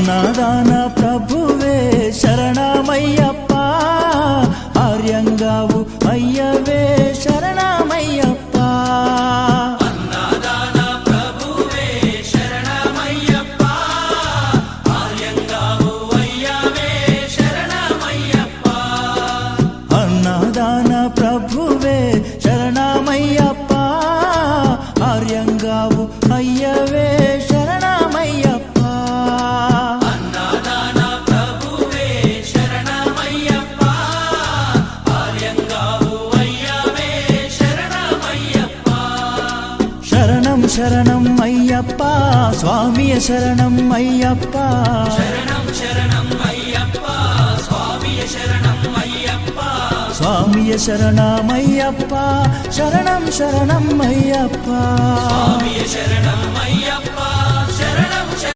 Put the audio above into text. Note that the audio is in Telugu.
అన్నదాన ప్రభువే శరణమయ్యప్ప, ఆర్యంగావు అయ్యవే శరణమయ్యప్ప. అన్నదాన ప్రభువే శరణమయ్యప్ప, ఆర్యంగావు అయ్యవే శరణమయ్యప్ప. అన్నదాన ప్రభువే శరణమయ్యప్ప, ఆర్యంగావు అయ్యవే శరణమయ్యప్ప. అన్నదాన ప్రభువే శరణమయ్యప్ప, ఆర్యంగావు అయ్యవే శరణమయ్యప్ప. శరణం శరణం అయ్యప్ప, స్వామియ శరణం అయ్యప్ప. శరణం శరణం అయ్యప్ప, స్వామియ శరణం అయ్యప్ప. స్వామియ శరణమయ్యప్ప, శరణం శరణం అయ్యప్ప. స్వామియ శరణం అయ్యప్ప,